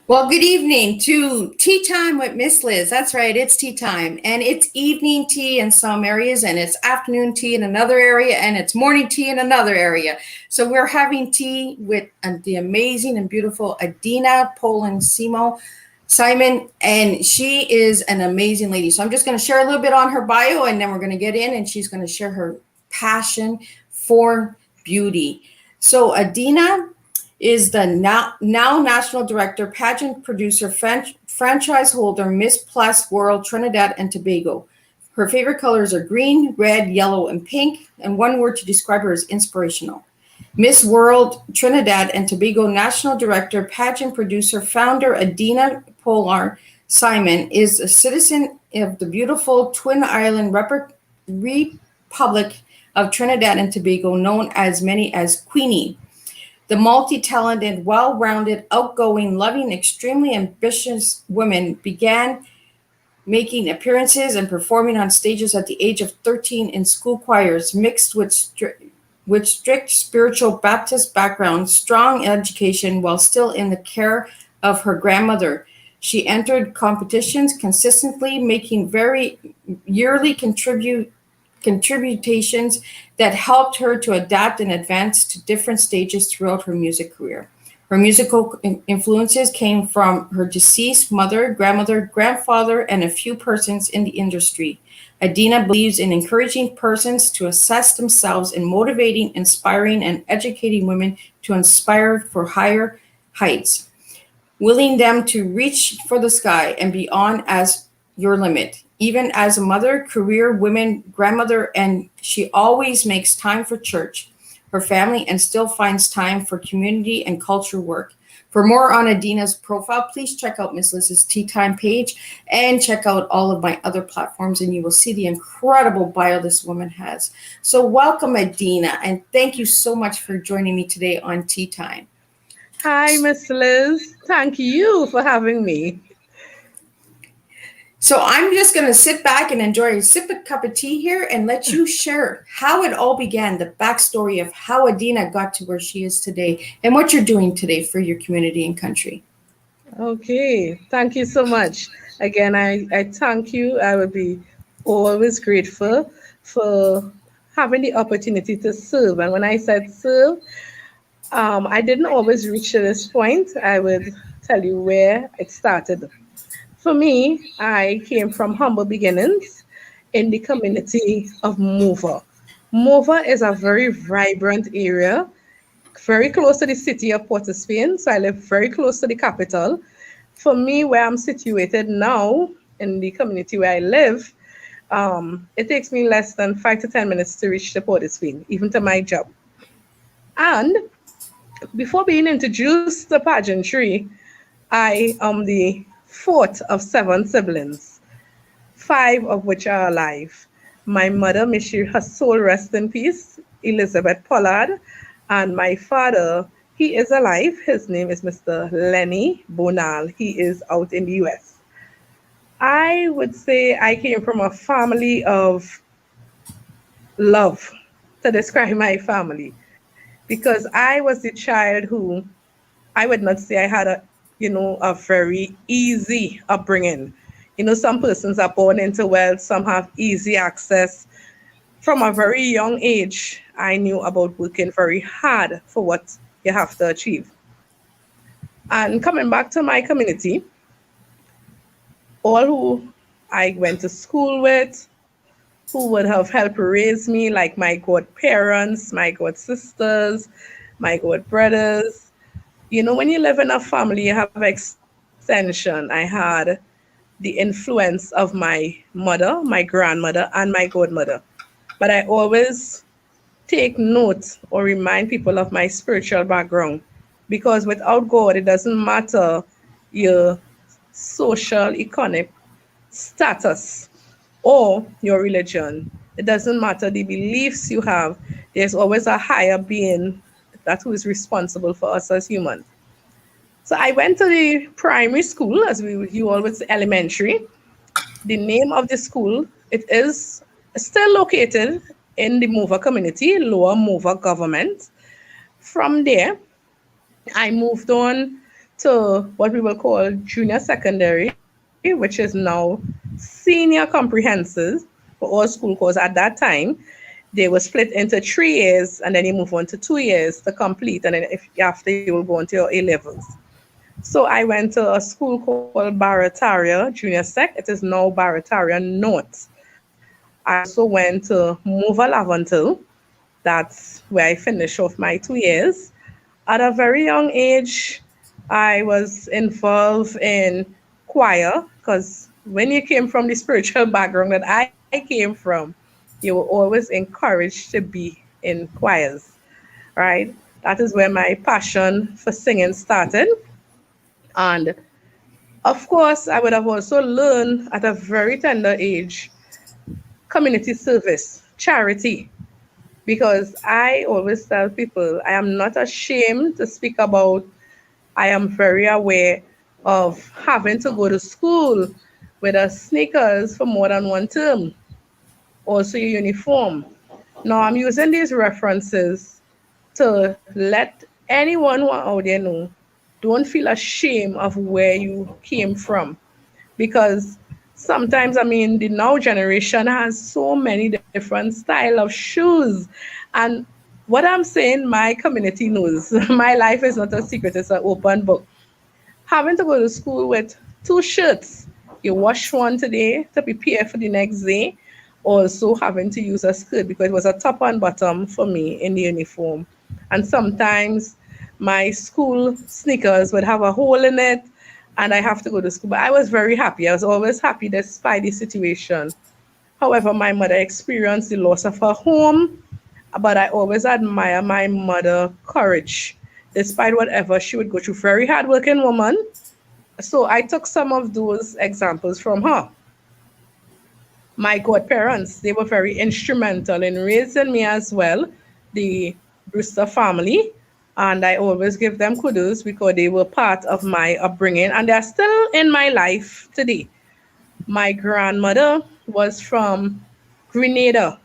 Well, good evening to Tea Time with Miss Liz. That's right, it's tea time. And it's evening tea in some areas, and it's afternoon tea in another area, and it's morning tea in another area. So we're having tea with the amazing and beautiful Adina Pollard-Simon, and she is an amazing lady. So I'm just going to share a little bit on her bio, and then we're going to get in, and she's going to share her passion for beauty. So Adina is the now National Director, Pageant Producer, Franchise Holder, Miss Plus World Trinidad and Tobago. Her favorite colors are green, red, yellow, and pink, and one word to describe her is inspirational. Miss World Trinidad and Tobago National Director, Pageant Producer, Founder Adina Pollard-Simon is a citizen of the beautiful Twin Island Republic of Trinidad and Tobago, known as many as Queenie. The multi-talented, well-rounded, outgoing, loving, extremely ambitious woman began making appearances and performing on stages at the age of 13 in school choirs, mixed with strict spiritual Baptist background, strong education, while still in the care of her grandmother. She entered competitions consistently, making very yearly contributions that helped her to adapt and advance to different stages throughout her music career. Her musical influences came from her deceased mother, grandmother, grandfather, and a few persons in the industry. Adina believes in encouraging persons to assess themselves and motivating, inspiring, and educating women to inspire for higher heights, willing them to reach for the sky and beyond as your limit. Even as a mother, career woman, grandmother, and she always makes time for church, her family, and still finds time for community and culture work. For more on Adina's profile, please check out Miss Liz's Tea Time page and check out all of my other platforms, and you will see the incredible bio this woman has. So, welcome, Adina, and thank you so much for joining me today on Tea Time. Hi, Miss Liz. Thank you for having me. So I'm just going to sit back and enjoy a sip of cup of tea here and let you share how it all began, the backstory of how Adina got to where she is today and what you're doing today for your community and country. Okay, thank you so much. Again, I thank you. I would be always grateful for having the opportunity to serve. And when I said serve, I didn't always reach to this point. I would tell you where it started. For me, I came from humble beginnings in the community of Mova. Mova is a very vibrant area, very close to the city of Port of Spain. So I live very close to the capital. For me, where I'm situated now, in the community where I live, it takes me less than 5 to 10 minutes to reach the Port of Spain, even to my job. And before being introduced to pageantry, I am the fourth of seven siblings, five of which are alive. My mother, may she her soul rest in peace, Elizabeth Pollard, and my father, he is alive. His name is Mr. Lenny Bonal. He is out in the US. I would say I came from a family of love, to describe my family, because I was the child who, I would not say I had a very easy upbringing. Some persons are born into wealth, some have easy access. From a very young age, I knew about working very hard for what you have to achieve. And coming back to my community, all who I went to school with, who would have helped raise me, like my godparents, my god sisters, my god brothers. When you live in a family, you have extension. I had the influence of my mother, my grandmother, and my godmother. But I always take note or remind people of my spiritual background, because without God, it doesn't matter your social, economic status or your religion. It doesn't matter the beliefs you have. There's always a higher being that who is responsible for us as humans. So I went to the primary school, as you always say, elementary. The name of the school, it is still located in the Mova community, Lower Mova government. From there, I moved on to what we will call junior secondary, which is now senior comprehensive for all school courses. At that time, they were split into 3 years, and then you move on to 2 years to complete, and then if after you will go on to your A levels. So I went to a school called Barataria Junior Sec. It is now Barataria North. I also went to Mova Lavantil. That's where I finished off my 2 years. At a very young age, I was involved in choir because when you came from the spiritual background that I came from, you were always encouraged to be in choirs, right? That is where my passion for singing started. And of course, I would have also learned at a very tender age community service, charity, because I always tell people I am not ashamed to speak about. I am very aware of having to go to school with a sneakers for more than one term, also your uniform. Now I'm using these references to let anyone who are out there know, don't feel ashamed of where you came from, because sometimes, I mean, the now generation has so many different style of shoes. And what I'm saying, my community knows. My life is not a secret, it's an open book. Having to go to school with two shirts, you wash one today to prepare for the next day, also having to use a skirt because it was a top and bottom for me in the uniform. And sometimes my school sneakers would have a hole in it and I have to go to school. But I was very happy. I was always happy despite the situation. However, my mother experienced the loss of her home, but I always admire my mother courage. Despite whatever she would go through, very hardworking woman. So I took some of those examples from her. My godparents, they were very instrumental in raising me as well, the Brewster family. And I always give them kudos because they were part of my upbringing and they're still in my life today. My grandmother was from Grenada.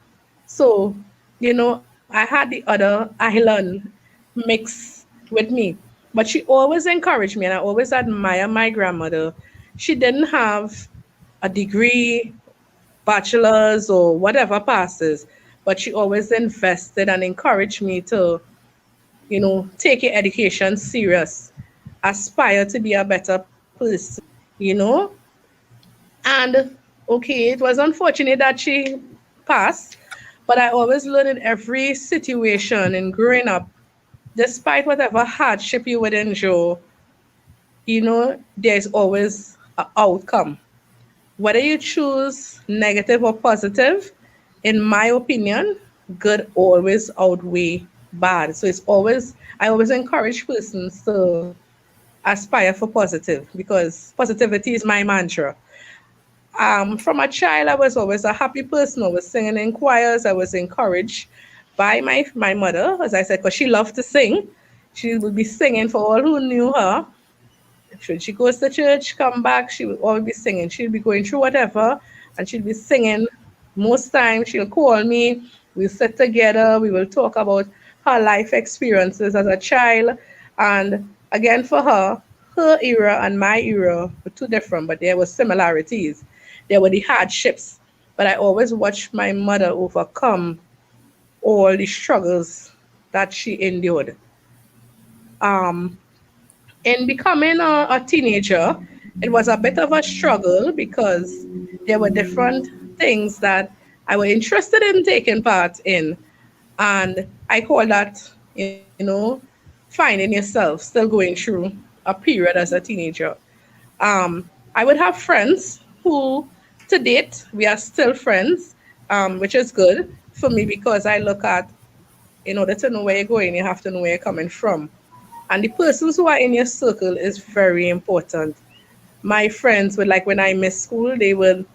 So, I had the other island mixed with me. But she always encouraged me, and I always admire my grandmother. She didn't have a degree, bachelor's, or whatever passes, but she always invested and encouraged me to, take your education serious, aspire to be a better person, you know. And okay, it was unfortunate that she passed, but I always learned in every situation in growing up, despite whatever hardship you would endure, there's always an outcome. Whether you choose negative or positive, in my opinion, good always outweigh bad. So I always encourage persons to aspire for positive because positivity is my mantra. From a child, I was always a happy person. I was singing in choirs. I was encouraged by my mother, as I said, because she loved to sing. She would be singing for all who knew her. Should she goes to church, come back, she will always be singing. She'll be going through whatever, and she'll be singing. Most times, she'll call me. We'll sit together. We will talk about her life experiences as a child. And again, for her era and my era were two different, but there were similarities. There were the hardships, but I always watched my mother overcome all the struggles that she endured. Um, in becoming a teenager, it was a bit of a struggle because there were different things that I was interested in taking part in. And I call that, finding yourself still going through a period as a teenager. I would have friends who, to date, we are still friends, which is good for me because I look at, in order to know where you're going, you have to know where you're coming from. And the persons who are in your circle is very important. My friends would like when I miss school, they would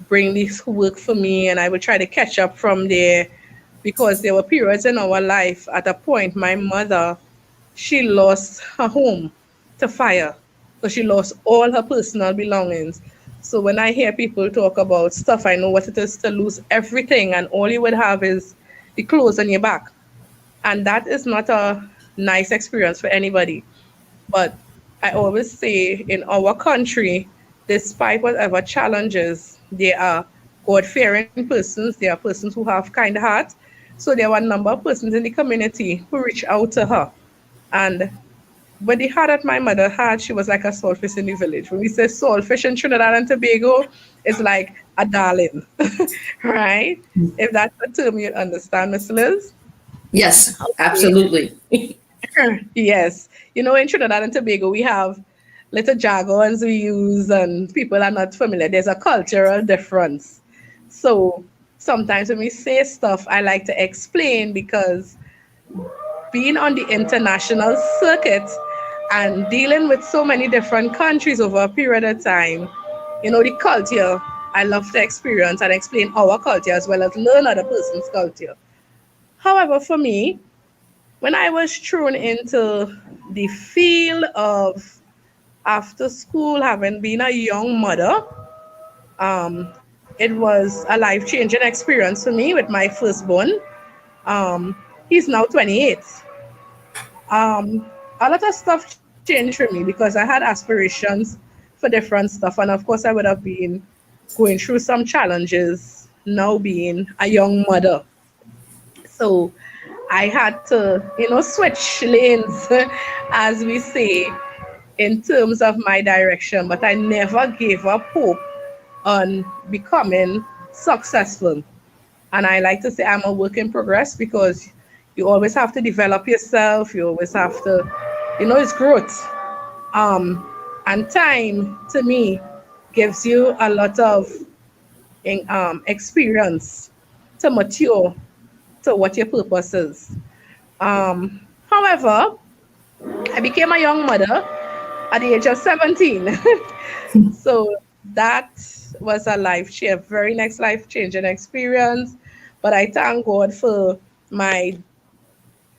bring this work for me and I would try to catch up from there because there were periods in our life at a point my mother she lost her home to fire. So she lost all her personal belongings. So when I hear people talk about stuff, I know what it is to lose everything and all you would have is the clothes on your back. And that is not a nice experience for anybody. But I always say in our country, despite whatever challenges, there are God-fearing persons, there are persons who have kind heart. So there were a number of persons in the community who reached out to her. And but the heart that my mother had, she was like a saltfish in the village. When we say saltfish in Trinidad and Tobago, it's like a darling, right? If that's the term you understand, Miss Liz. Yes, Okay. absolutely. Yes. In Trinidad and Tobago, we have little jargons we use, and people are not familiar. There's a cultural difference. So sometimes when we say stuff, I like to explain because being on the international circuit and dealing with so many different countries over a period of time, the culture, I love to experience and explain our culture as well as learn other person's culture. However, for me, when I was thrown into the field of after school, having been a young mother, um, it was a life changing experience for me with my firstborn. He's now 28. A lot of stuff changed for me because I had aspirations for different stuff. And of course, I would have been going through some challenges now being a young mother. So I had to, switch lanes, as we say, in terms of my direction. But I never gave up hope on becoming successful. And I like to say I'm a work in progress because you always have to develop yourself. You always have to, it's growth. Um, and time to me gives you a lot of experience to mature to what your purpose is. However, I became a young mother at the age of 17. So that was a very next life changing experience. But I thank God for my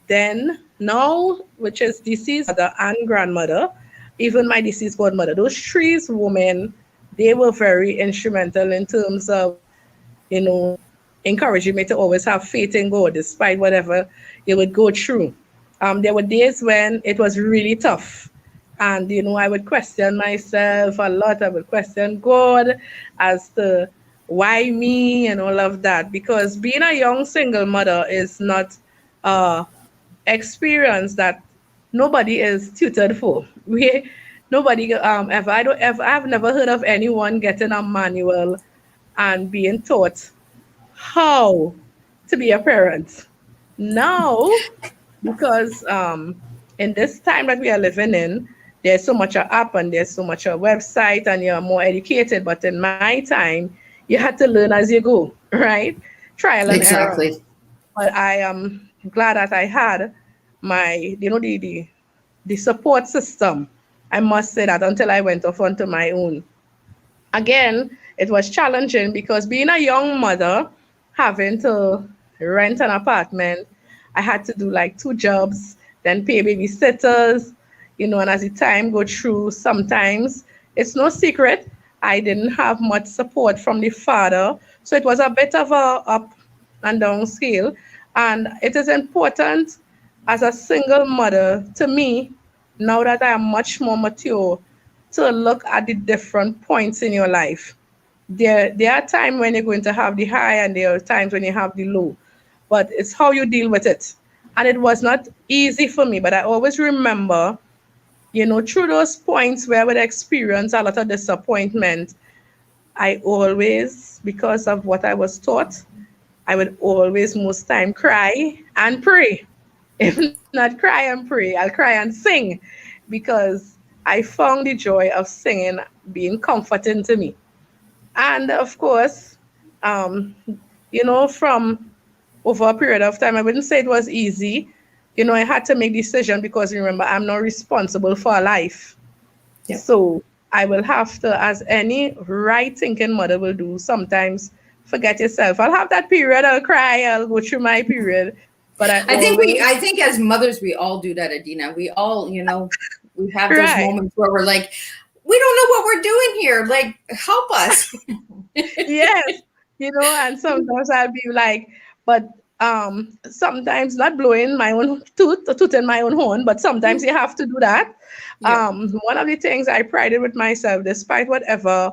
then, now, which is deceased mother and grandmother, even my deceased godmother. Those three women, they were very instrumental in terms of, you know, encouraging me to always have faith in God despite whatever you would go through. There were days when it was really tough. And, I would question myself a lot. I would question God as to why me and all of that. Because being a young single mother is not uh, experience that nobody is tutored for. Nobody ever I don't ever I've never heard of anyone getting a manual and being taught how to be a parent. Now, because in this time that we are living in, there's so much a app and there's so much a website and you're more educated. But in my time, you had to learn as you go, right? Trial and error. Exactly. But I am glad that I had my, the support system. I must say that until I went off onto my own. Again, it was challenging because being a young mother, having to rent an apartment, I had to do like two jobs, then pay babysitters, and as the time go through, sometimes it's no secret I didn't have much support from the father. So it was a bit of a up and down scale. And it is important as a single mother to me, now that I am much more mature, to look at the different points in your life. There are times when you're going to have the high and there are times when you have the low. But it's how you deal with it. And it was not easy for me, but I always remember, through those points where I would experience a lot of disappointment, I always, because of what I was taught, I would always most time cry and pray. If not cry and pray, I'll cry and sing because I found the joy of singing being comforting to me. And of course, um, from over a period of time, I wouldn't say it was easy. I had to make decision because remember, I'm not responsible for a life. Yeah. So I will have to, as any right thinking mother will do, sometimes forget yourself. I'll have that period, I'll cry, I'll go through my period. But I always I think as mothers we all do that, Adina. We all, we have those cry. moments where we're like, we don't know what we're doing here. Like, help us. Yes, and sometimes I'll be like, but sometimes not blowing my own tooth in my own horn, but sometimes you have to do that. Yeah. One of the things I prided with myself, despite whatever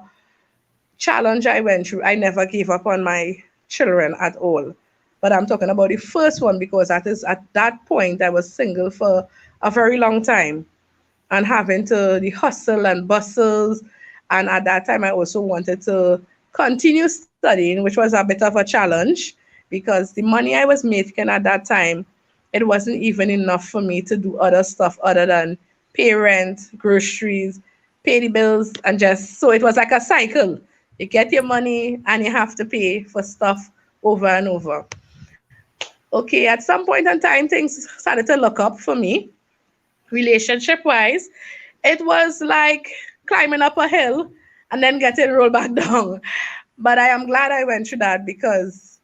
challenge I went through, I never gave up on my children at all. But I'm talking about the first one because that is at that point I was single for a very long time and having to the hustle and bustles. And at that time, I also wanted to continue studying, which was a bit of a challenge because the money I was making at that time, it wasn't even enough for me to do other stuff other than pay rent, groceries, pay the bills, and just so it was like a cycle. You get your money and you have to pay for stuff over and over. Okay, at some point in time, things started to look up for me relationship wise. It was like climbing up a hill and then getting rolled back down. But I am glad I went through that because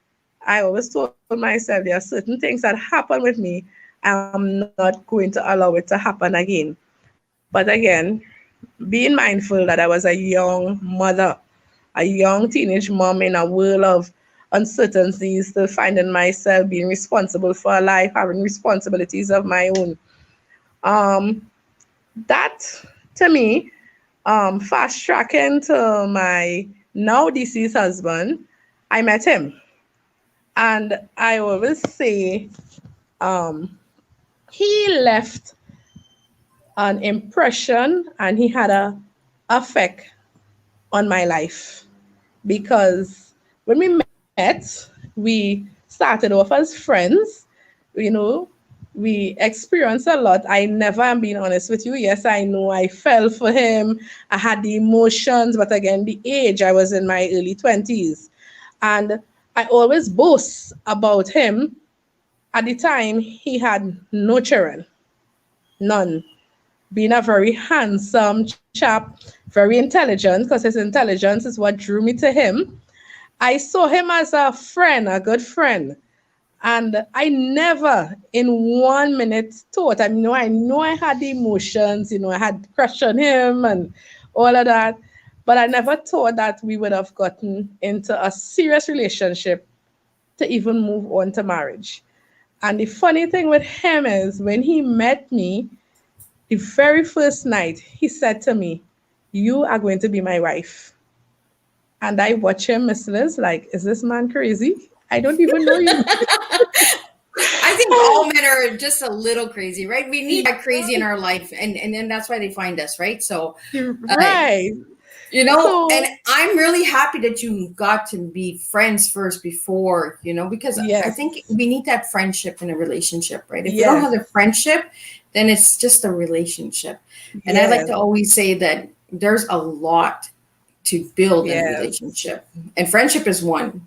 I always told myself there are certain things that happen with me. I'm not going to allow it to happen again. But again, being mindful that I was a young mother, a young teenage mom in a world of uncertainties, still finding myself being responsible for a life, having responsibilities of my own. Um, that to me, fast tracking to my now deceased husband, I met him. And I always say um, he left an impression and he had a effect on my life because when we met, we started off as friends, you know, we experienced a lot. I never am being honest with you. Yes, I know I fell for him. I had the emotions, but again, the age, I was in my early 20s. And I always boast about him. At the time, he had no children, none. Being a very handsome chap, very intelligent, because his intelligence is what drew me to him. I saw him as a friend, a good friend. And I never in 1 minute thought, I know I had the emotions, I had crush on him and all of that, but I never thought that we would have gotten into a serious relationship to even move on to marriage. And the funny thing with him is when he met me, the very first night, he said to me, "You are going to be my wife." And I watch him, Miss Liz, like, is this man crazy? I don't even know you. I think all men are just a little crazy, right? We need that crazy in our life, and then that's why they find us, right? So, uh, Right. and So, I'm really happy that you got to be friends first before, because I think yes, we need that friendship in a relationship, right? If we don't have yes, the friendship, then it's just a relationship. And I like yes, to always say that there's a lot to build in a yes, relationship, and friendship is one.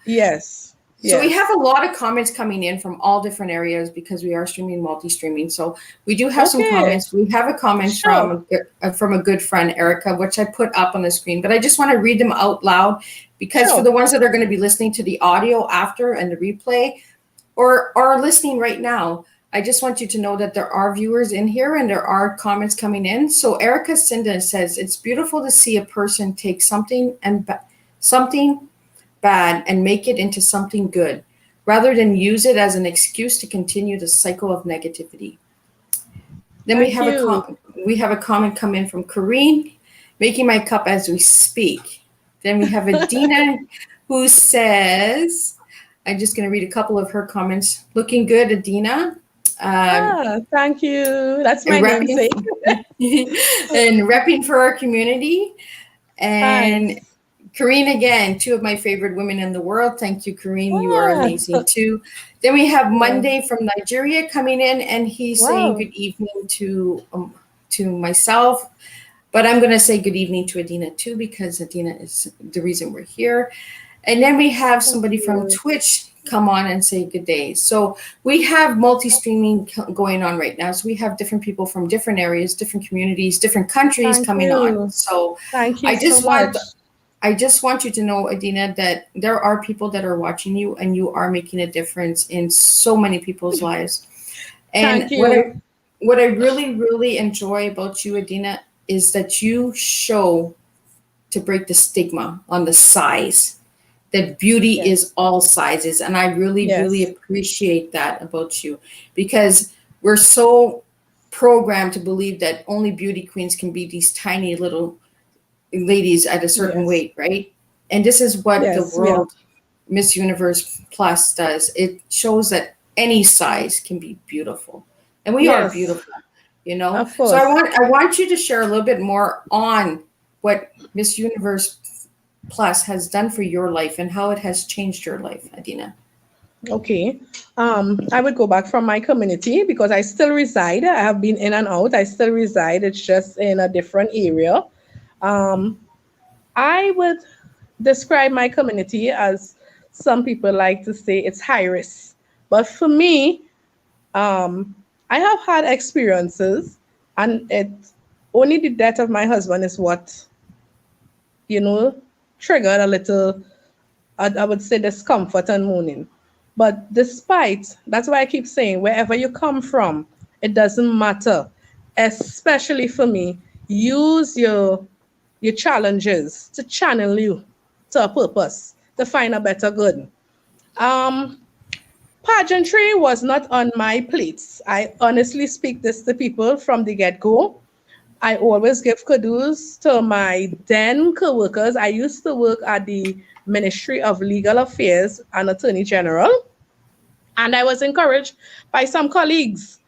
yes, So we have yes. a lot of comments coming in from all different areas because we are streaming, multi-streaming. So we do have some Okay, comments. We have a comment sure. from a good friend, Erica, which I put up on the screen. But I just want to read them out loud because for Sure. the ones that are going to be listening to the audio after and the replay, or are listening right now, I just want you to know that there are viewers in here and there are comments coming in. So Erica Cinda says it's beautiful to see a person take something bad and make it into something good rather than use it as an excuse to continue the cycle of negativity. Then Thank you. we have a comment come in from Corrine, making my cup as we speak. Then we have Adina who says, I'm just going to read a couple of her comments. Looking good, Adina. Thank you. That's my And repping namesake. and repping for our community. And Thanks. Karine again, two of my favorite women in the world. Thank you, Karine. You are Ah, amazing too. Then we have yeah. Monday from Nigeria coming in, and he's saying Wow. good evening to myself. But I'm going to say good evening to Adina too because Adina is the reason we're here. And then we have Thank somebody from you. Twitch come on and say good day. So we have multi-streaming going on right now. So we have different people from different areas, different communities, different countries Thank coming on. you. So Thank you I so just want much. I just want you to know, Adina, that there are people that are watching you and you are making a difference in so many people's lives. And Thank you. what I really, really enjoy about you, Adina, is that you show to break the stigma on the size. That beauty Yes. is all sizes. And I really, really Yes. appreciate that about you because we're so programmed to believe that only beauty queens can be these tiny little ladies at a certain Yes. weight, right? And this is what the Yes, we are. world Miss Universe Plus does. It shows that any size can be beautiful. And we are Yes, beautiful, you know? of So course. I want you to share a little bit more on what Miss Universe Plus has done for your life and how it has changed your life, Adina. Okay. I would go back from my community because I still reside. I have been in and out. I still reside. It's just in a different area. Um, I would describe my community as some people like to say it's high risk. But for me, um, I have had experiences, and it only the death of my husband is what, you know, triggered a little, I would say, discomfort and moaning. But despite, that's why I keep saying, wherever you come from, it doesn't matter. Especially for me, use your challenges to channel you to a purpose, to find a better good. Um, Pageantry was not on my plates. I honestly speak this to people from the get-go. I always give kudos to my then co-workers. I used to work at the Ministry of Legal Affairs and Attorney General, and I was encouraged by some colleagues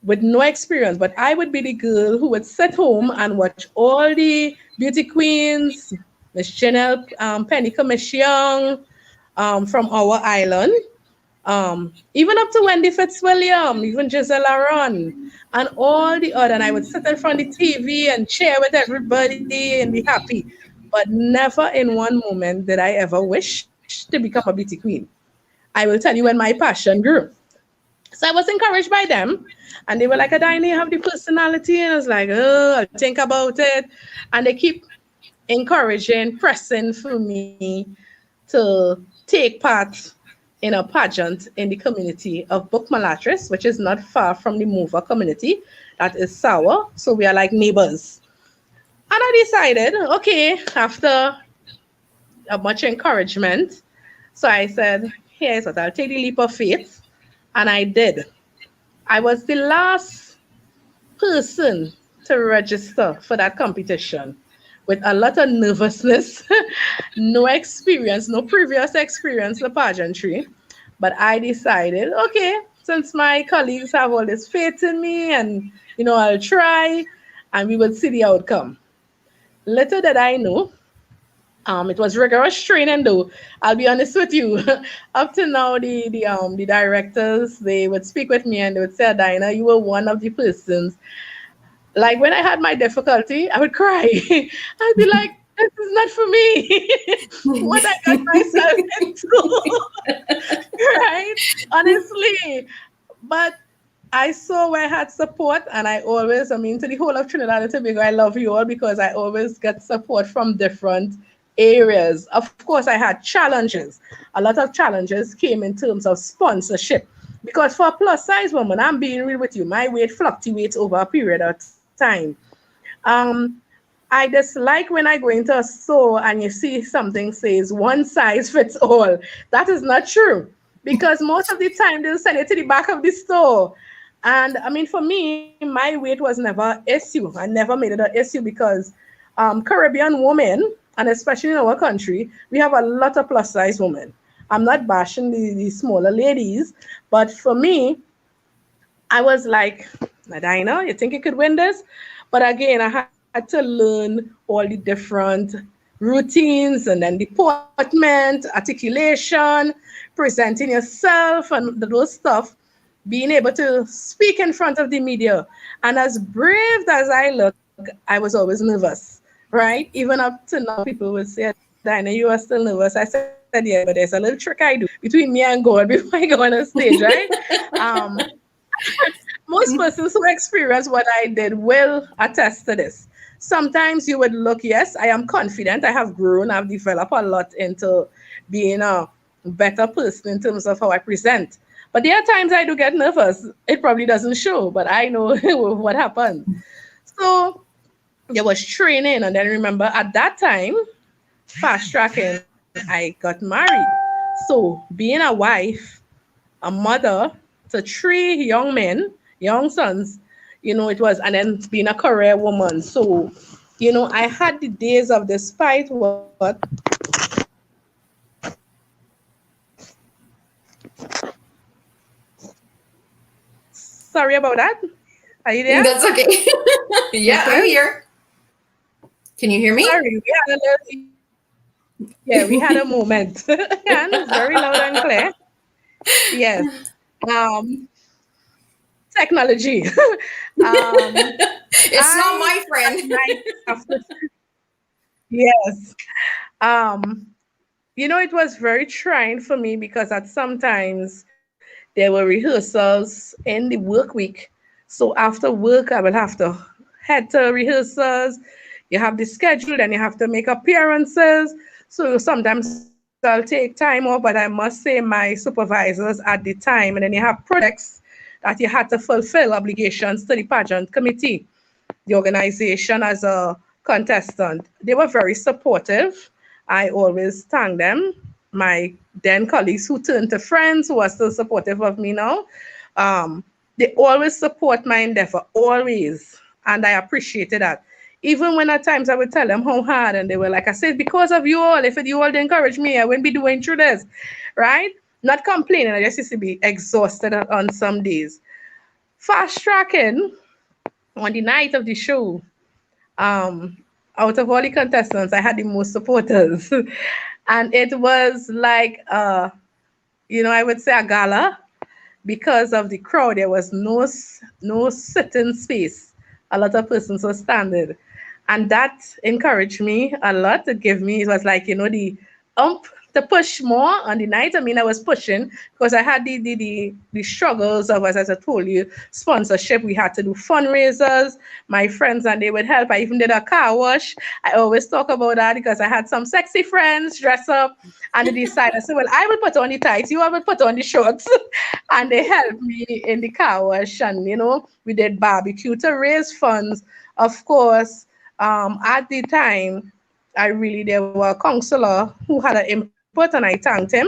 with no experience, but I would be the girl who would sit home and watch all the beauty queens, Miss Janelle, Penny Commission from our island, even up to Wendy Fitzwilliam, even Giselle Aron, and all the other. And I would sit in front of the TV and share with everybody and be happy. But never in one moment did I ever wish to become a beauty queen. I will tell you when my passion grew. So I was encouraged by them. And they were like, Adina, you have the personality. And I was like, oh, I'll think about it. And they keep encouraging, pressing for me to take part in a pageant in the community of Bookmalatrice, which is not far from the Mover community. That is Sour. So we are like neighbors. And I decided, okay, after a much encouragement, so I said, here's what I'll take the leap of faith. And I did. I was the last person to register for that competition with a lot of nervousness, no experience, no previous experience in pageantry. But I decided, okay, since my colleagues have all this faith in me and, I'll try and we will see the outcome. Little did I know, it was rigorous training, though. I'll be honest with you. Up to now, the directors they would speak with me and they would say, Adina, you were one of the persons. Like when I had my difficulty, I would cry. I'd be like, this is not for me. What I got myself into, right? Honestly, but I saw where I had support, and I always, to the whole of Trinidad and Tobago, I love you all because I always get support from different areas. Of course, I had challenges. A lot of challenges came in terms of sponsorship. Because for a plus size woman, I'm being real with you, my weight fluctuates over a period of time. Um, I dislike when I go into a store and you see something says one size fits all. That is not true because most of the time they'll send it to the back of the store. And for me, my weight was never an issue. I never made it an issue because Caribbean women, and especially in our country, we have a lot of plus size women. I'm not bashing the smaller ladies, but for me, I was like, Adina, you think you could win this? But again, I had to learn all the different routines and then deportment, articulation, presenting yourself, and those stuff, being able to speak in front of the media. And as brave as I look, I was always nervous, right? Even up to now, people would say, Dina, you are still nervous. I said, yeah, but there's a little trick I do between me and God before I go on a stage, right? Um, Most persons who experience what I did will attest to this. Sometimes you would look, yes, I am confident. I have grown. I've developed a lot into being a better person in terms of how I present. But there are times I do get nervous. It probably doesn't show, but I know what happened. So there was training. And then remember, at that time, fast tracking, I got married. So being a wife, a mother to three young men, young sons, it was, and then being a career woman. So, I had the days of despite what. Sorry about that. Are you there? That's okay. Yeah, I'm Okay. here. Can you hear me? Sorry, we had a moment. And it's very loud and clear. Yes. Um, Technology. um, It's not I my at friend. night after yes. Um, it was very trying for me because at sometimes there were rehearsals in the work week. So after work, I will have to head to rehearsals. You have the schedule, and you have to make appearances. So sometimes I'll take time off, but I must say my supervisors at the time, and then you have projects that you had to fulfill obligations to the pageant committee, the organization as a contestant. They were very supportive. I always thank them. My then colleagues who turned to friends who are still supportive of me now. Um, they always support my endeavor, always. And I appreciated that. Even when at times I would tell them how hard, and they were like, I said, because of you all, if you all encourage me, I wouldn't be doing through this, right? Not complaining, I just used to be exhausted on some days. Fast tracking on the night of the show, um, out of all the contestants, I had the most supporters. And it was like, I would say a gala because of the crowd. There was no sitting space. A lot of persons were standing. And that encouraged me a lot to give me, it was like, the ump to push more on the night. I mean, I was pushing because I had the struggles of, as I told you, sponsorship. We had to do fundraisers. My friends and they would help. I even did a car wash. I always talk about that because I had some sexy friends dress up and they decided, I said, well, I will put on the tights, you all will put on the shorts. And they helped me in the car wash. And, we did barbecue to raise funds. Of course, at the time, there was a counselor who had an input, and I thanked him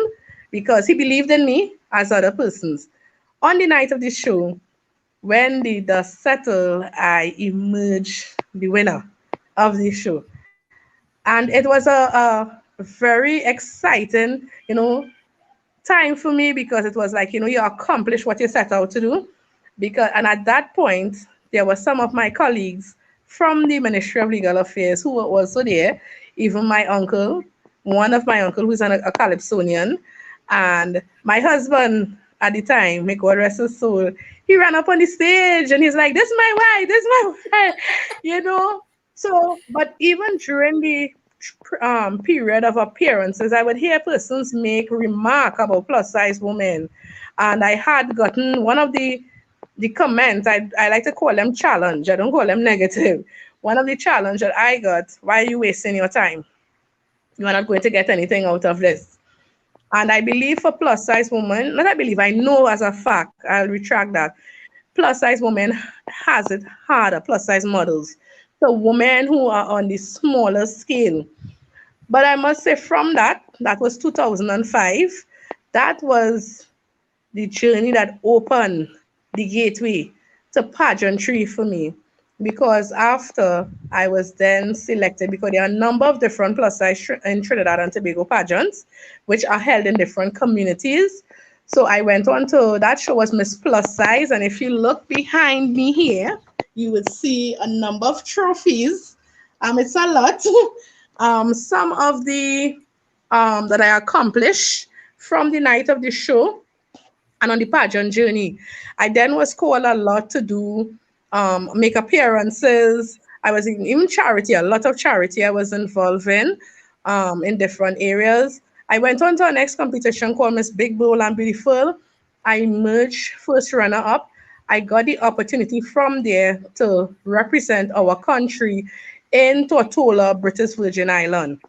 because he believed in me as other persons. On the night of the show, when the dust settled, I emerged the winner of the show. And it was a very exciting, time for me because it was like, you accomplish what you set out to do. And at that point, there were some of my colleagues from the Ministry of Legal Affairs who were also there, even my uncle, one of my uncle who's a Calypsonian, and my husband at the time, may God rest his soul, he ran up on the stage and he's like, this is my wife, this is my wife, you know. So, but even during the period of appearances, I would hear persons make remark about plus size women. And I had gotten one of the comments, I like to call them challenge. I don't call them negative. One of the challenge that I got, why are you wasting your time? You are not going to get anything out of this. And I believe for plus size women, not I believe, I know as a fact, I'll retract that. Plus size women has it harder, plus size models. So women who are on the smaller scale. But I must say from that was 2005, that was the journey that opened the gateway to pageantry for me. Because after I was then selected, because there are a number of different plus size in Trinidad and Tobago pageants, which are held in different communities. So I went on to that show was Miss Plus Size, and if you look behind me here, you would see a number of trophies. It's a lot. Some of the that I accomplished from the night of the show and on the pageant journey. I then was called a lot to do make appearances. I was even charity, a lot of charity I was involved in different areas. I went on to our next competition called Miss Big Bold and Beautiful. I emerged first runner up. I got the opportunity from there to represent our country in Tortola, British Virgin Island.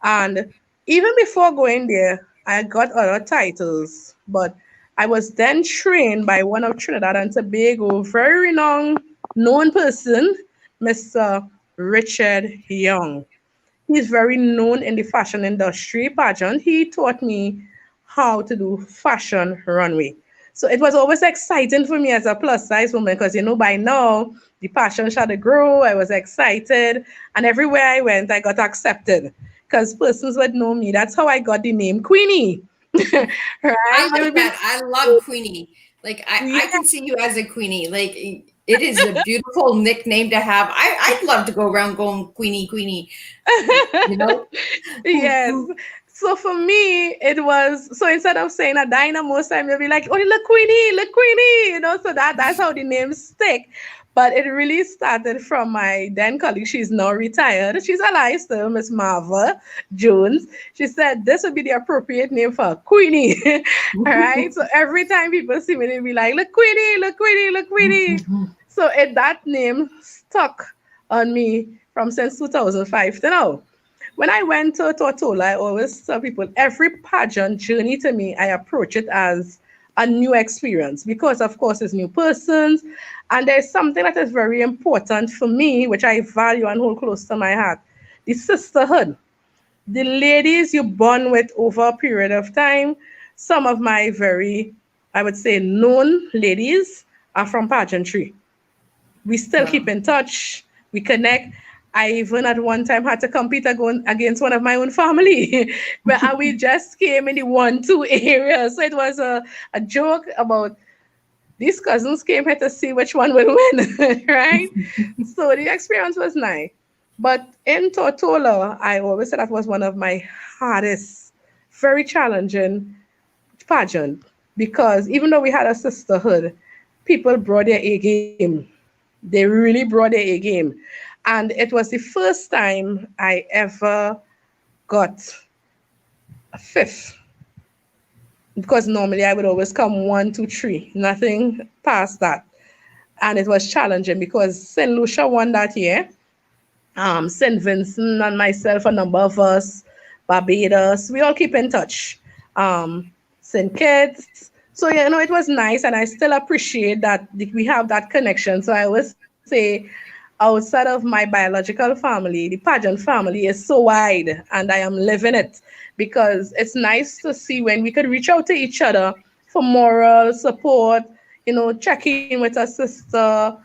And even before going there, I got other titles, but I was then trained by one of Trinidad and Tobago, very renowned, known person, Mr. Richard Young. He's very known in the fashion industry pageant. He taught me how to do fashion runway. So it was always exciting for me as a plus size woman because, by now the passion started to grow. I was excited. And everywhere I went, I got accepted because persons would know me. That's how I got the name Queenie. I Right? They like would be that. I love Queenie. Like I like, can see you as a Queenie. Like it is a beautiful nickname to have. I'd love to go around going Queenie, Queenie. You know? yes. So for me, it was so instead of saying Adina, most time you'll be like, oh, look Queenie, so that's how the name stick. But it really started from my then colleague. She's now retired. She's alive still, Miss Marva Jones. She said this would be the appropriate name for Queenie. All right. So every time people see me, they'll be like, look Queenie, look Queenie, look Queenie. So that name stuck on me from since 2005 to now. When I went to Tortola, I always tell people every pageant journey to me, I approach it as a new experience because, of course, it's new persons. And there's something that is very important for me, which I value and hold close to my heart, the sisterhood. The ladies you bond with over a period of time, some of my very, I would say, known ladies are from pageantry. We still keep Wow. in touch. We connect. I even at one time had to compete against one of my own family, but we just came in the 1-2 area. So it was a joke about these cousins came here to see which one will win, right? So the experience was nice. But in Tortola, I always said that was one of my hardest, very challenging pageant because even though we had a sisterhood, people brought their A game. They really brought their A game. And it was the first time I ever got a fifth because normally I would always come 1, 2, 3, nothing past that. And it was challenging because St. Lucia won that year. St. Vincent and myself, a number of us, Barbados, we all keep in touch. St. Kitts. So, it was nice, and I still appreciate that we have that connection. So, I always say, outside of my biological family, the pageant family is so wide, and I am living it because it's nice to see when we could reach out to each other for moral support, check in with a sister,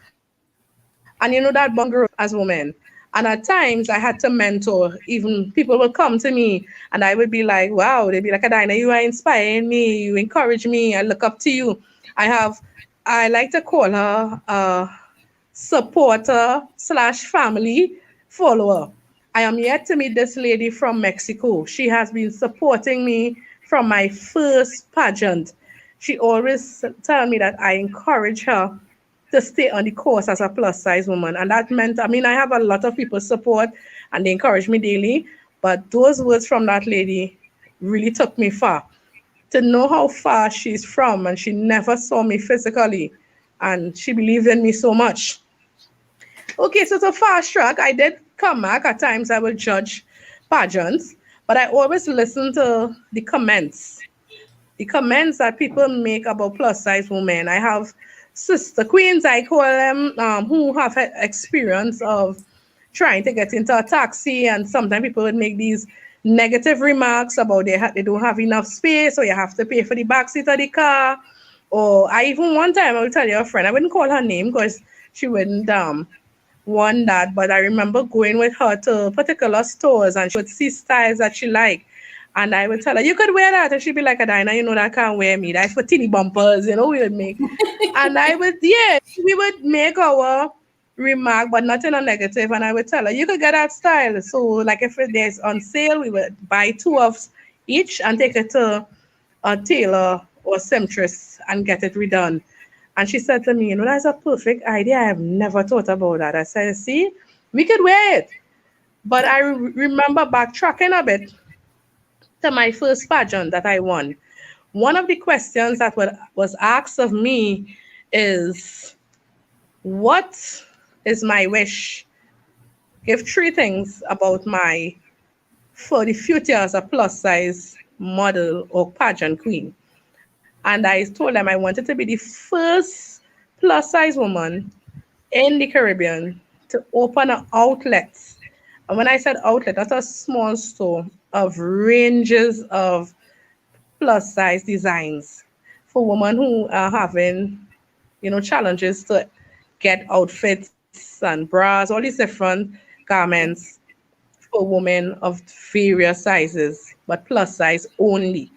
and that bond grows as women. And at times I had to mentor. Even people will come to me and I would be like, wow, they'd be like, Adina, you are inspiring me. You encourage me. I look up to you. I like to call her a supporter slash family follower. I am yet to meet this lady from Mexico. She has been supporting me from my first pageant. She always tell me that I encourage her to stay on the course as a plus size woman. And that meant, I have a lot of people support and they encourage me daily. But those words from that lady really took me far. To know how far she's from and she never saw me physically and she believed in me so much. Okay, so to fast track, I did come back. At times I will judge pageants, but I always listen to the comments that people make about plus size women. I have sister queens, I call them, who have experience of trying to get into a taxi, and sometimes people would make these negative remarks about they don't have enough space, or you have to pay for the back seat of the car. Or I even one time I will tell you a friend, I wouldn't call her name because she wouldn't want that, but I remember going with her to particular stores and she would see styles that she liked. And I would tell her, you could wear that. And she'd be like, Adina, that can't wear me. That's for teeny bumpers, we would make. And we would make our remark, but not in a negative. And I would tell her, you could get that style. So, like if there's on sale, we would buy 2 of each and take it to a tailor or seamstress and get it redone. And she said to me, that's a perfect idea. I have never thought about that. I said, see, we could wear it. But I remember backtracking a bit to my first pageant that I won. One of the questions that was asked of me is, what is my wish? Give 3 things about for the future as a plus size model or pageant queen. And I told them I wanted to be the first plus size woman in the Caribbean to open an outlet. And when I said outlet, that's a small store of ranges of plus size designs for women who are having, challenges to get outfits and bras, all these different garments for women of various sizes, but plus size only.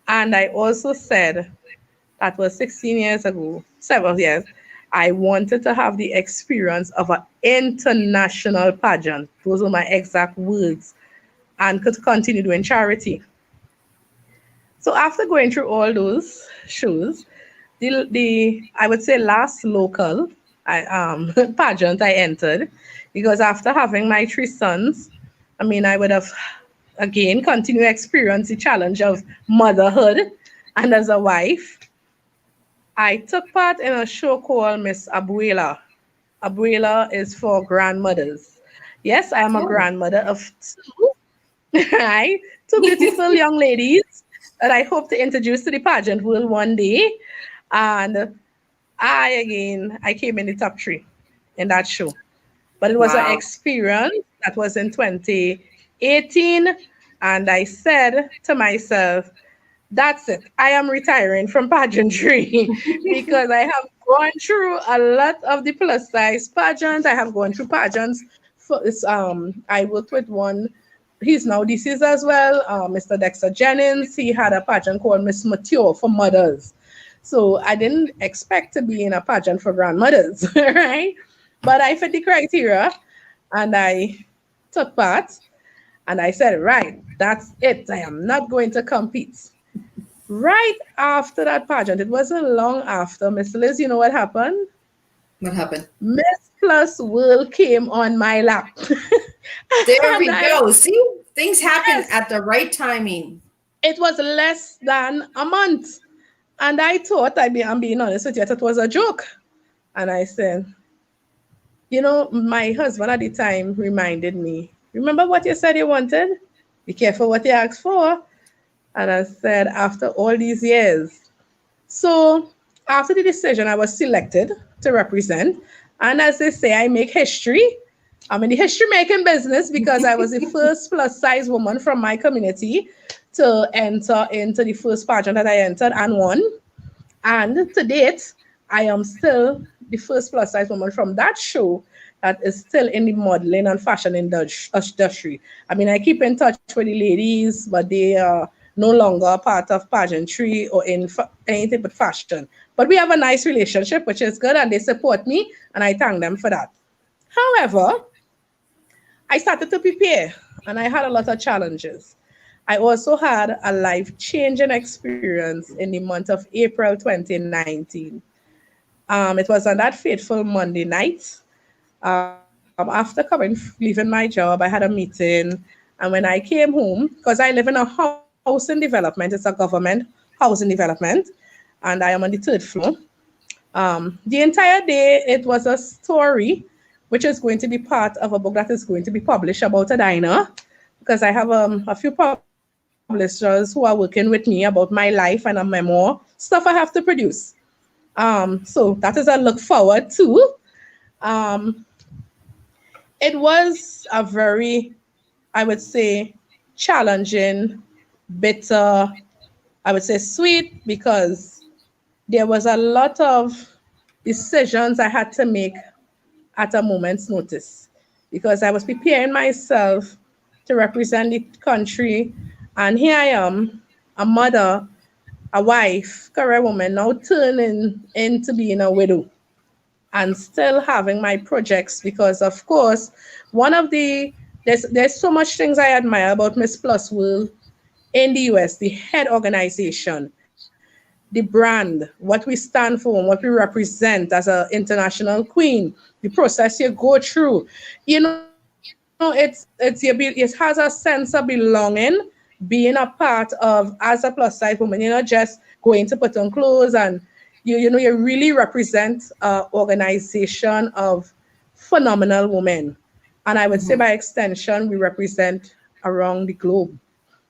And I also said, that was 16 years ago, 7 years, I wanted to have the experience of an international pageant. Those were my exact words, and could continue doing charity. So after going through all those shows, the I would say last local pageant I entered, because after having my three sons, I mean I would have again continued to experience the challenge of motherhood, and as a wife, I took part in a show called Miss Abuela. Abuela is for grandmothers. Yes, I am a Oh, grandmother of two, right? Two beautiful young ladies that I hope to introduce to the pageant world one day. And I came in the top three in that show. But it was an wow. experience that was in 2018. And I said to myself, that's it. I am retiring from pageantry because I have gone through a lot of the plus size pageants. I have gone through pageants. I worked with one. He's now deceased as well. Mr. Dexter Jennings. He had a pageant called Miss Mature for mothers. So I didn't expect to be in a pageant for grandmothers, right? But I fit the criteria, and I took part. And I said, right, that's it. I am not going to compete. Right after that pageant, it wasn't long after, Miss Liz, you know what happened? What happened? Miss Plus World came on my lap. There And we I, go. See, things happen yes, at the right timing. it was less than a month. And I thought, I'm being honest with you, I thought it was a joke. And I said, my husband at the time reminded me, remember what you said you wanted? Be careful what you asked for. And I said, after all these years. So after the decision, I was selected to represent. And as they say, I make history. I'm in the history making business because I was the first plus size woman from my community to enter into the first pageant that I entered and won. And to date, I am still the first plus size woman from that show that is still in the modeling and fashion industry. I mean, I keep in touch with the ladies, but they are no longer part of pageantry or in anything but fashion. But we have a nice relationship, which is good, and they support me, and I thank them for that. However, I started to prepare, and I had a lot of challenges. I also had a life changing experience in the month of April 2019. It was on that fateful Monday night. After leaving my job, I had a meeting. And when I came home, because I live in a housing development, it's a government housing development, and I am on the third floor. The entire day, it was a story which is going to be part of a book that is going to be published about a diner, because I have a few publishers who are working with me about my life and a memoir, stuff I have to produce. So that is a look forward to. Um, it was a very, I would say, challenging, bitter, I would say sweet, because there was a lot of decisions I had to make at a moment's notice, because I was preparing myself to represent the country. And here I am, a mother, a wife, career woman, now turning into being a widow and still having my projects, because of course one of the there's so much things I admire about Miss Plus World in the US, the head organization, the brand, what we stand for, and what we represent as an international queen, the process you go through. It has a sense of belonging, being a part of, as a plus size woman. You're not just going to put on clothes, and you really represent an organization of phenomenal women. And I would say Mhm. by extension, we represent around the globe,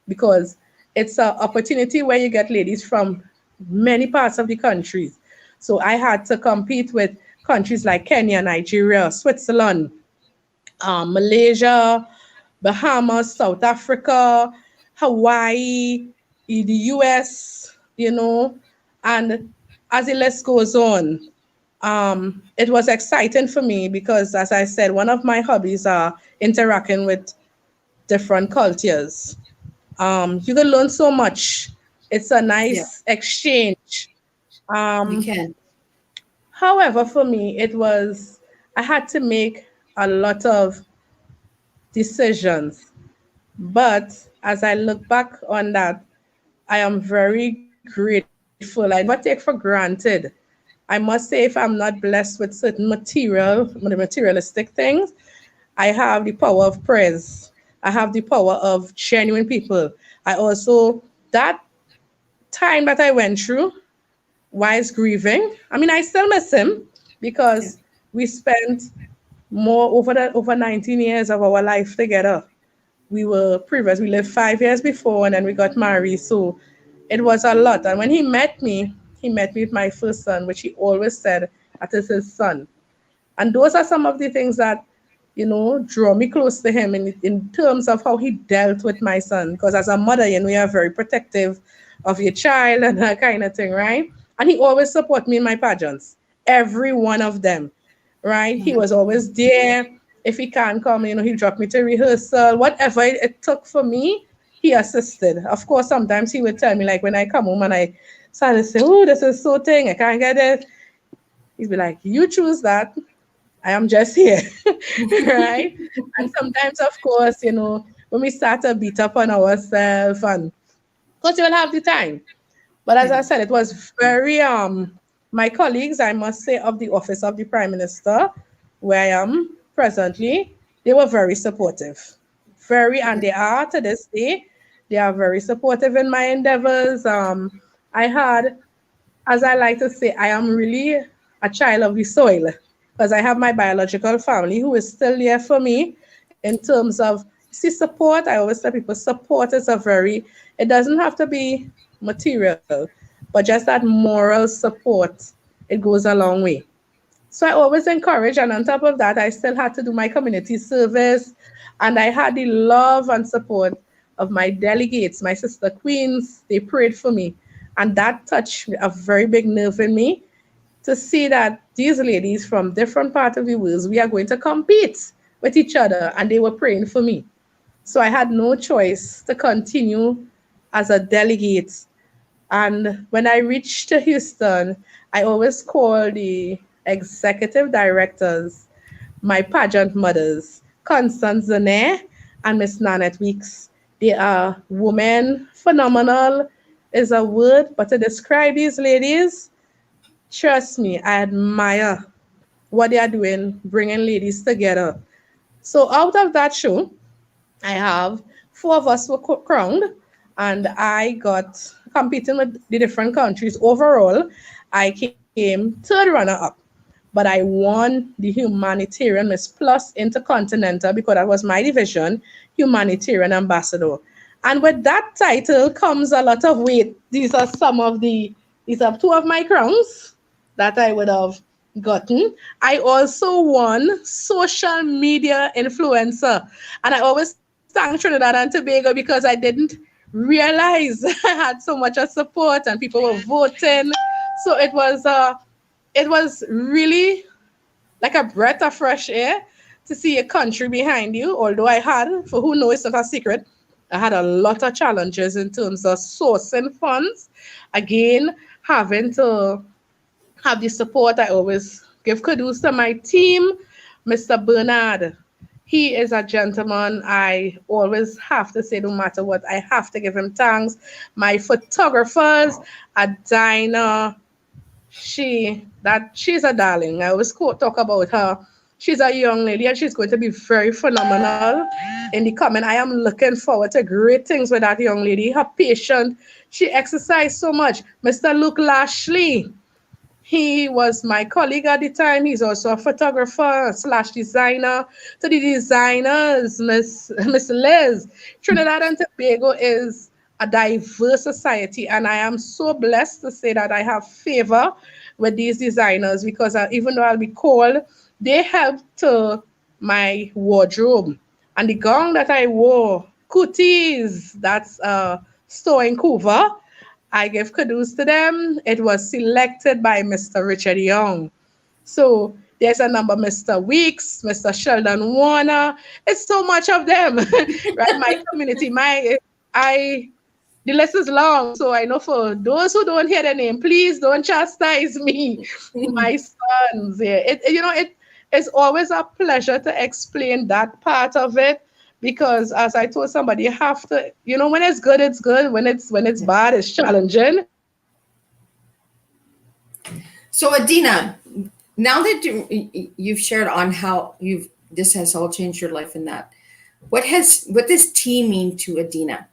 because it's an opportunity where you get ladies from many parts of the countries. So I had to compete with countries like Kenya, Nigeria, Switzerland, Malaysia, Bahamas, South Africa, Hawaii, the US, And as the list goes on, it was exciting for me because, as I said, one of my hobbies are interacting with different cultures. You can learn so much. It's a Yeah, nice exchange. you Um, can. However, for me, I had to make a lot of decisions. But as I look back on that, I am very grateful. I never take for granted. I must say, if I'm not blessed with certain materialistic things, I have the power of praise. I have the power of genuine people. I also, that time that I went through, whilst grieving, I mean, I still miss him Yeah. because we spent over 19 years of our life together. We lived 5 years before and then we got married. So it was a lot. And when he met me with my first son, which he always said that is his son. And those are some of the things that, draw me close to him in terms of how he dealt with my son. Because as a mother, you are very protective of your child and that kind of thing, right? And he always support me in my pageants, every one of them, right? He was always there. If he can't come, he dropped me to rehearsal, whatever it took for me, he assisted. Of course, sometimes he would tell me, like when I come home and I started to say, oh, this is so thing, I can't get it. He'd be like, you choose that. I am just here, right? And sometimes, of course, when we start to beat up on ourselves, and because you'll have the time. But as Yeah. I said, it was very my colleagues, I must say, of the office of the Prime Minister, where I am presently, they were very supportive. Very, and they are to this day. They are very supportive in my endeavors. I had, as I like to say, I am really a child of the soil because I have my biological family who is still there for me in terms of see support. I always tell people support is it doesn't have to be material, but just that moral support, it goes a long way. So I always encourage, and on top of that, I still had to do my community service, and I had the love and support of my delegates, my sister queens. They prayed for me, and that touched a very big nerve in me to see that these ladies from different parts of the world, we are going to compete with each other, and they were praying for me. So I had no choice to continue as a delegate. And when I reached Houston, I always call the executive directors my pageant mothers, Constance Zane and Miss Nanette Weeks. They are women, phenomenal is a word, but to describe these ladies, trust me, I admire what they are doing, bringing ladies together. So out of that show, I have four of us were crowned, and I got competing with the different countries. Overall, I came third runner up, but I won the Humanitarian Miss Plus Intercontinental because that was my division, Humanitarian Ambassador. And with that title comes a lot of weight. These are two of my crowns that I would have gotten. I also won social media influencer. And I always thank Trinidad and Tobago because I didn't realize I had so much of support and people were voting. So it was really like a breath of fresh air to see a country behind you. Although I had, for who knows, it's not a secret, I had a lot of challenges in terms of sourcing funds. Again, having to have the support. I always give kudos to my team, Mr. Bernard. He is a gentleman. I always have to say, no matter what, I have to give him thanks. My photographers, Adina, she's a darling. I always talk about her. She's a young lady and she's going to be very phenomenal in the coming. I am looking forward to great things with that young lady. Her patient, she exercised so much. Mr. Luke Lashley, he was my colleague at the time. He's also a photographer slash designer. To the designers, Miss Liz, Trinidad and Tobago is a diverse society, and I am so blessed to say that I have favor with these designers because even though I'll be called, they helped to my wardrobe. And the gown that I wore, Cooties, that's store in Vancouver, I give kudos to them. It was selected by Mr. Richard Young. So there's a number, Mr. Weeks, Mr. Sheldon Warner. It's so much of them, right? My community, I, the list is long. So I know for those who don't hear the name, please don't chastise me, my sons. Yeah, it's always a pleasure to explain that part of it because, as I told somebody, you have to, when it's good, it's good. When it's Yes. bad, it's challenging. So Adina, now that you've shared on how this has all changed your life and that, what does tea mean to Adina?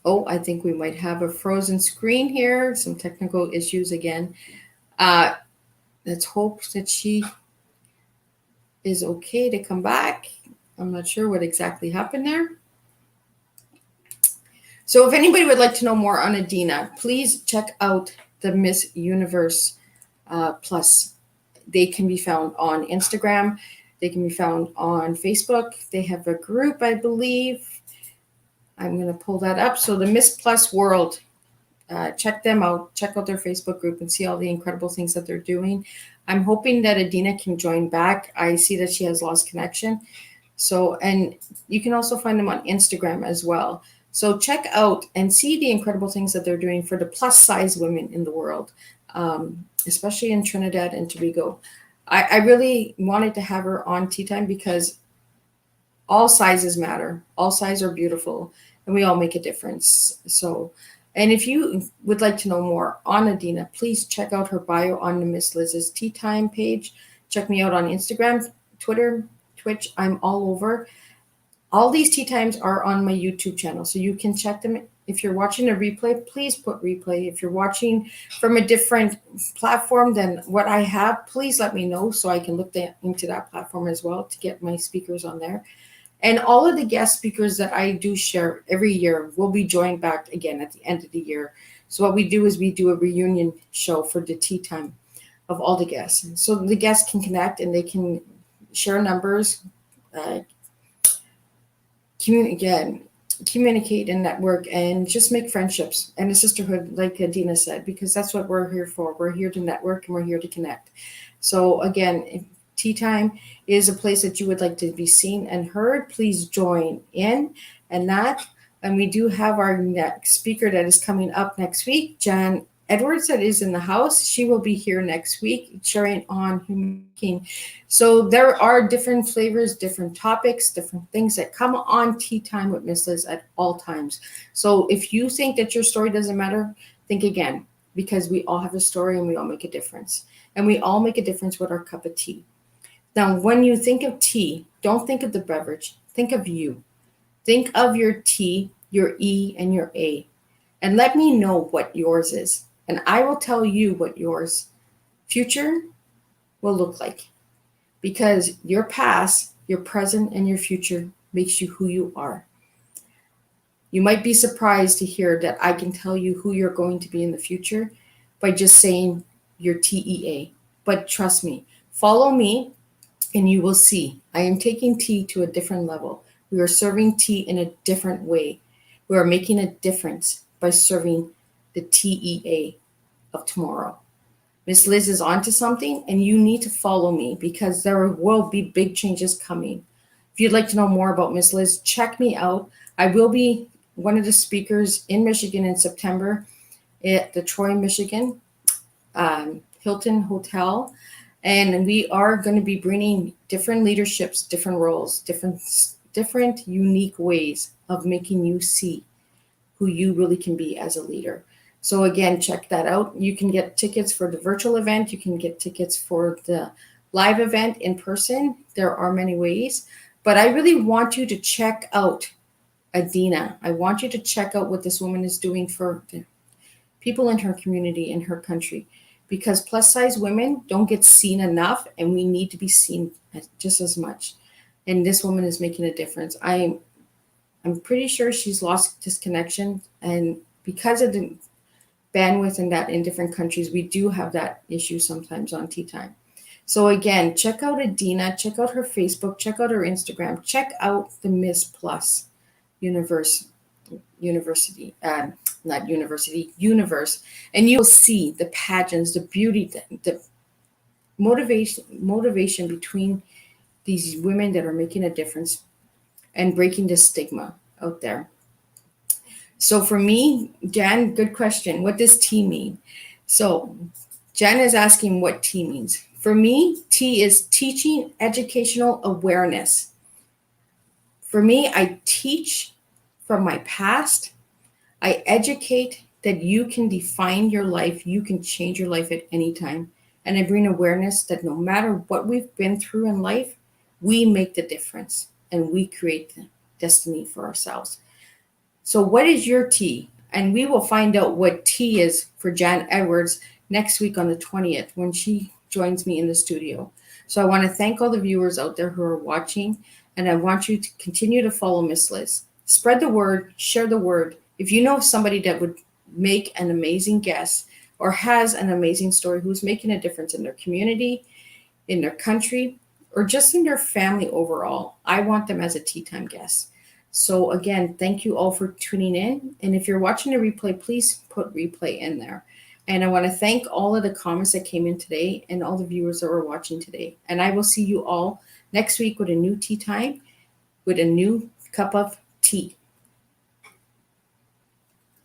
Oh, I think we might have a frozen screen here. Some technical issues again. Uh, let's hope that she is okay to come back. I'm not sure what exactly happened there. So if anybody would like to know more on Adina, please check out the Miss Universe Plus. They can be found on Instagram. They can be found on Facebook. They have a group, I believe. I'm going to pull that up. So the Miss Plus World, check them out. Check out their Facebook group and see all the incredible things that they're doing. I'm hoping that Adina can join back. I see that she has lost connection. So, and you can also find them on Instagram as well. So check out and see the incredible things that they're doing for the plus size women in the world, especially in Trinidad and Tobago. I really wanted to have her on Tea Time because all sizes matter. All sizes are beautiful and we all make a difference. So, and if you would like to know more on Adina, please check out her bio on the Miss Liz's Tea Time page. Check me out on Instagram, Twitter, Twitch. I'm all over. All these tea times are on my YouTube channel, so you can check them. If you're watching a replay, please put replay. If you're watching from a different platform than what I have, please let me know so I can look into that platform as well to get my speakers on there. And all of the guest speakers that I do share every year will be joined back again at the end of the year. So what we do is we do a reunion show for the tea time of all the guests. So the guests can connect and they can share numbers, communicate and network and just make friendships and a sisterhood, like Adina said, because that's what we're here for. We're here to network and we're here to connect. So again, if Tea Time is a place that you would like to be seen and heard, please join in and we do have our next speaker that is coming up next week, Jan Edwards, that is in the house. She will be here next week sharing on human. So there are different flavors, different topics, different things that come on Tea Time with Miss Liz at all times. So if you think that your story doesn't matter, think again, because we all have a story and we all make a difference. And we all make a difference with our cup of tea. Now, when you think of tea, don't think of the beverage. Think of you. Think of your T, your E, and your A. And let me know what yours is. And I will tell you what yours future will look like. Because your past, your present, and your future makes you who you are. You might be surprised to hear that I can tell you who you're going to be in the future by just saying your TEA. But trust me, follow me and you will see. I am taking tea to a different level. We are serving tea in a different way. We are making a difference by serving the TEA of tomorrow. Miss Liz is onto something and you need to follow me because there will be big changes coming. If you'd like to know more about Miss Liz, check me out. I will be one of the speakers in Michigan in September at the Troy, Michigan Hilton Hotel. And we are going to be bringing different leaderships, different roles, different unique ways of making you see who you really can be as a leader. So again, check that out. You can get tickets for the virtual event. You can get tickets for the live event in person. There are many ways, but I really want you to check out Adina. I want you to check out what this woman is doing for the people in her community, in her country, because plus size women don't get seen enough and we need to be seen just as much. And this woman is making a difference. I'm pretty sure she's lost disconnection, and because of the bandwidth and that in different countries, we do have that issue sometimes on Tea Time. So again, check out Adina, check out her Facebook, check out her Instagram, check out the Miss Plus Universe university, not university, universe, and you'll see the pageants, the beauty, the motivation between these women that are making a difference and breaking the stigma out there. So for me, Jan, good question. What does T mean? So Jan is asking what T means. For me, T is teaching educational awareness. For me, I teach from my past. I educate that you can define your life, you can change your life at any time. And I bring awareness that no matter what we've been through in life, we make the difference and we create the destiny for ourselves. So, what is your T? And we will find out what T is for Jan Edwards next week on the 20th when she joins me in the studio. So, I want to thank all the viewers out there who are watching, and I want you to continue to follow Miss Liz. Spread the word, share the word. If you know somebody that would make an amazing guest or has an amazing story who's making a difference in their community, in their country, or just in their family overall, I want them as a Tea Time guest. So again, thank you all for tuning in. And if you're watching the replay, please put replay in there. And I want to thank all of the comments that came in today and all the viewers that were watching today. And I will see you all next week with a new Tea Time, with a new cup of tea.